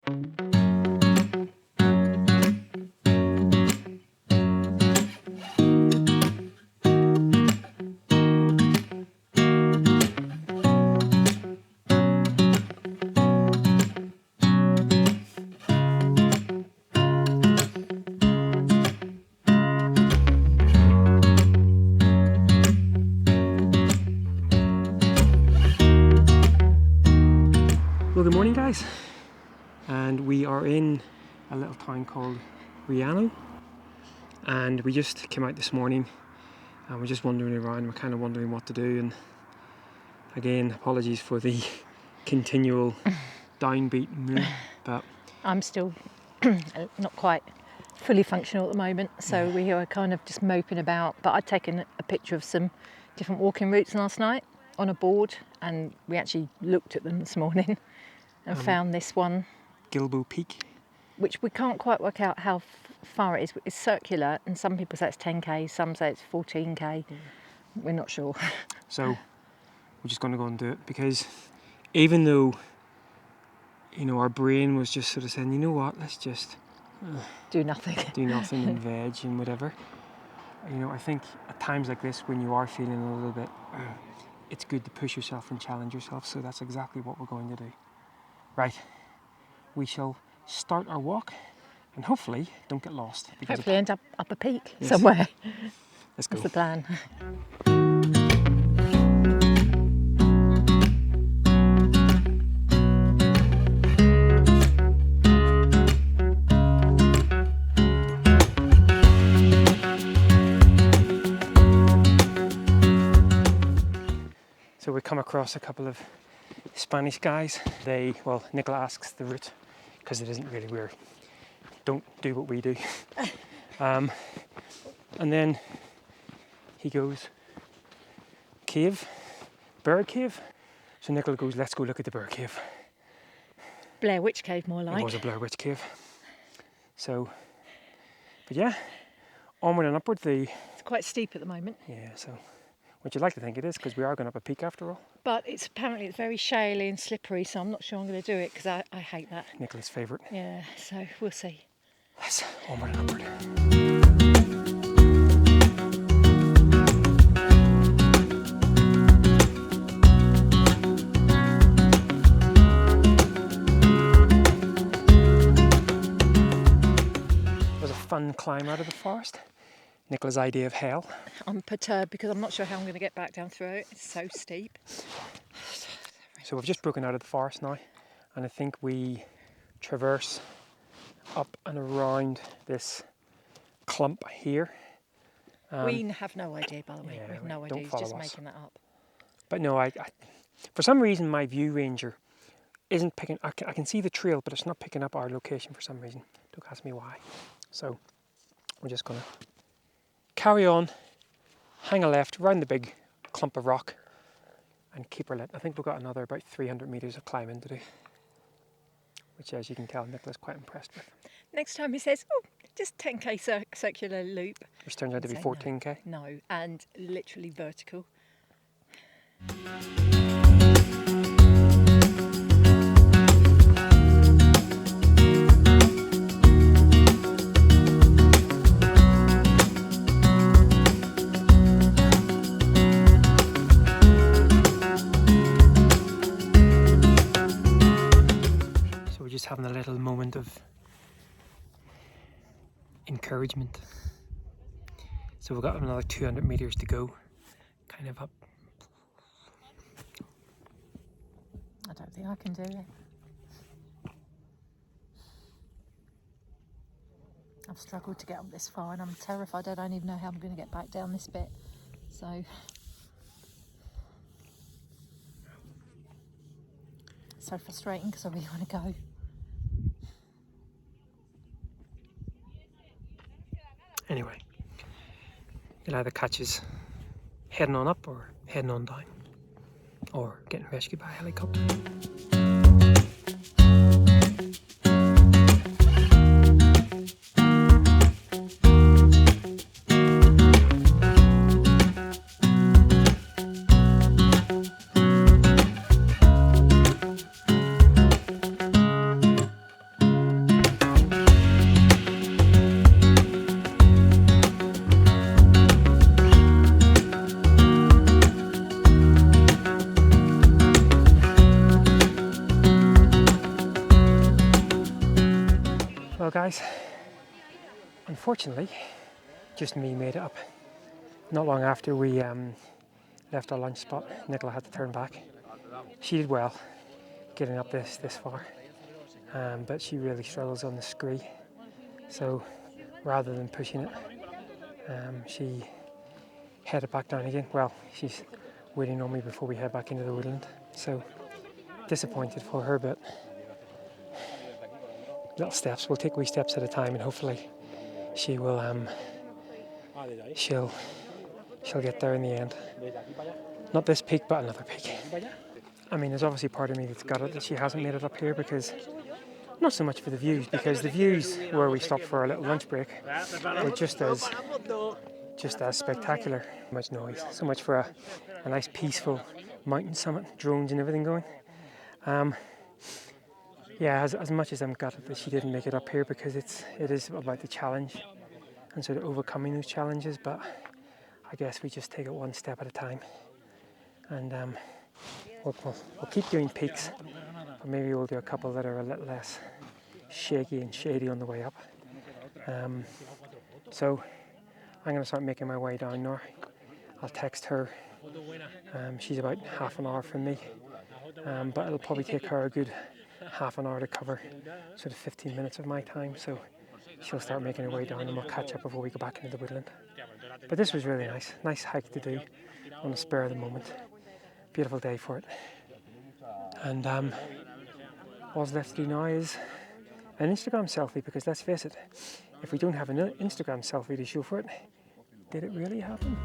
Well, good morning guys, and we are in a little town called Riano, and we just came out this morning and we're just wandering around. We're kind of wondering what to do, and again, apologies for the continual downbeat mood, but I'm still not quite fully functional at the moment, so we are kind of just moping about. But I'd taken a picture of some different walking routes last night on a board, and we actually looked at them this morning and found this one, Gilbo Peak, which we can't quite work out how far it is. It's circular, and some people say it's 10k, some say it's 14k. We're not sure. So we're just going to go and do it, because even though, you know, our brain was just sort of saying, you know what, let's just do nothing and veg and whatever. You know, I think at times like this, when you are feeling a little bit, it's good to push yourself and challenge yourself. So that's exactly what we're going to do. Right, we shall start our walk and hopefully don't get lost. Hopefully end up a peak somewhere. Let's go. That's the plan. So we come across a couple of Spanish guys. Nicola asks the route, because it isn't really, don't do what we do. And then he goes, bird cave. So Nicola goes, let's go look at the bird cave. Blair Witch Cave, more like. It was a Blair Witch Cave. So, but yeah, onward and upward. It's quite steep at the moment. Yeah, so, which you'd like to think it is, because we are going up a peak after all. But it's very shaly and slippery, so I'm not sure I'm going to do it, because I hate that. Nicola's favourite. Yeah, so we'll see. Yes, onward and upward. It was a fun climb out of the forest. Nicola's idea of hell. I'm perturbed because I'm not sure how I'm going to get back down through it. It's so steep. So we've just broken out of the forest now, and I think we traverse up and around this clump here. We have no idea, by the way. Yeah, we have no idea. He's just making that up. But no, I for some reason my view ranger isn't picking. I can see the trail, but it's not picking up our location for some reason. Don't ask me why. So we're just gonna carry on, hang a left, round the big clump of rock, and keep her lit. I think we've got another about 300 metres of climbing to do, which, as you can tell, Nicola's quite impressed with. Next time he says, oh, just 10k circular loop. Which turns out to be 14k. No, and literally vertical. Having a little moment of encouragement. So we've got another 200 metres to go, kind of up. I don't think I can do it. I've struggled to get up this far, and I'm terrified. I don't even know how I'm going to get back down this bit. So frustrating, because I really want to go. Anyway, you'll either catch us heading on up or heading on down, or getting rescued by a helicopter. Well guys, unfortunately, just me made it up. Not long after we left our lunch spot, Nicola had to turn back. She did well getting up this far, but she really struggles on the scree. So rather than pushing it, she headed back down again. Well, she's waiting on me before we head back into the woodland. So disappointed for her, but little steps. We'll take wee steps at a time, and hopefully she will. She'll get there in the end. Not this peak, but another peak. I mean, there's obviously part of me that's got it that she hasn't made it up here, because not so much for the views, because the views where we stopped for our little lunch break were just as spectacular. So much noise, so much for a nice peaceful mountain summit, drones and everything going. Yeah, as much as I'm gutted that she didn't make it up here, because it is about the challenge and sort of overcoming those challenges, but I guess we just take it one step at a time, and we'll keep doing peaks, but maybe we'll do a couple that are a little less shaky and shady on the way up. So I'm going to start making my way down now. I'll text her. She's about half an hour from me, but it'll probably take her a good half an hour to cover sort of 15 minutes of my time, so she'll start making her way down and we'll catch up before we go back into the woodland. But this was really nice hike to do on the spur of the moment. Beautiful day for it. And what's left to do now is an Instagram selfie, because let's face it, if we don't have an Instagram selfie to show for it, did it really happen?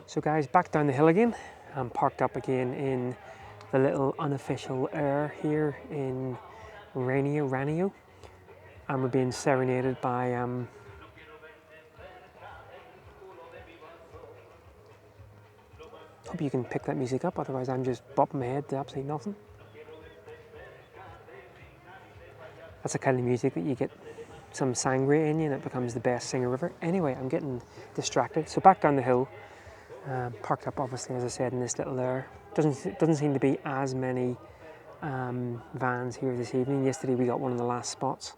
So guys, back down the hill again. I'm parked up again in the little unofficial air here in Riano, and we're being serenaded by hope you can pick that music up, otherwise I'm just bopping my head to absolutely nothing. That's the kind of music that you get some sangria in you and it becomes the best singer ever. Anyway, I'm getting distracted. So back down the hill. Parked up, obviously, as I said, in this little air. Doesn't seem to be as many vans here this evening. Yesterday we got one of the last spots,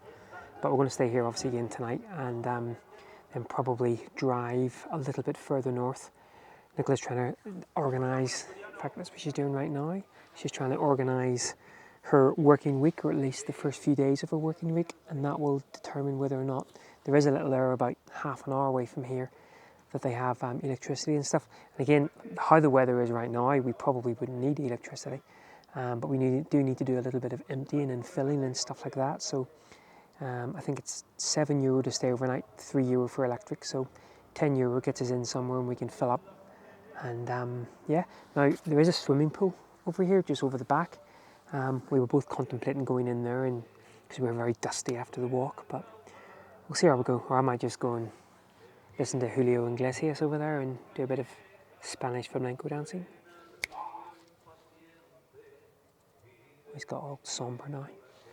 but we're going to stay here obviously again tonight, and then probably drive a little bit further north. Nicola's trying to organise, in fact that's what she's doing right now. She's trying to organise her working week, or at least the first few days of her working week, and that will determine whether or not there is a little air about half an hour away from here that they have electricity and stuff. And again, how the weather is right now, we probably wouldn't need electricity, but we do need to do a little bit of emptying and filling and stuff like that. So I think it's €7 to stay overnight, €3 for electric, so €10 gets us in somewhere and we can fill up. And yeah, now there is a swimming pool over here, just over the back. We were both contemplating going in there, and because we were very dusty after the walk, but we'll see how we go. Or I might just go and listen to Julio Iglesias over there and do a bit of Spanish flamenco dancing. He's got all somber now.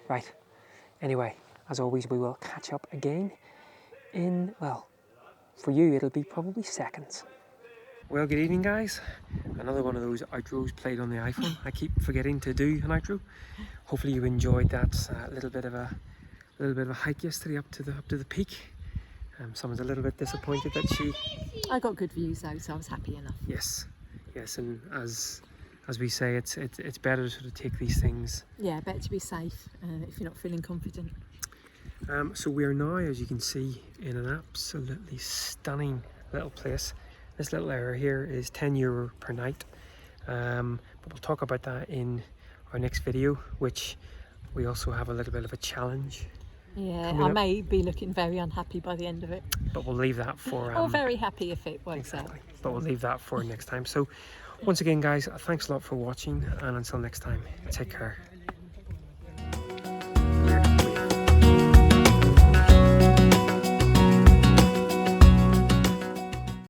Right, anyway, as always, we will catch up again in, well, for you it'll be probably seconds. Well, good evening guys. Another one of those outros played on the iPhone. I keep forgetting to do an outro. Hopefully you enjoyed that little bit of a hike yesterday up to the peak. Someone's a little bit disappointed that I got good views though, so I was happy enough. Yes, and as we say, it's better to sort of take these things. Yeah, better to be safe if you're not feeling confident. So we are now, as you can see, in an absolutely stunning little place. This little area here is €10 per night, but we'll talk about that in our next video, which we also have a little bit of a challenge. Yeah, I may be looking very unhappy by the end of it. But we'll leave that for... or very happy if it works out. But we'll leave that for next time. So once again, guys, thanks a lot for watching, and until next time, take care.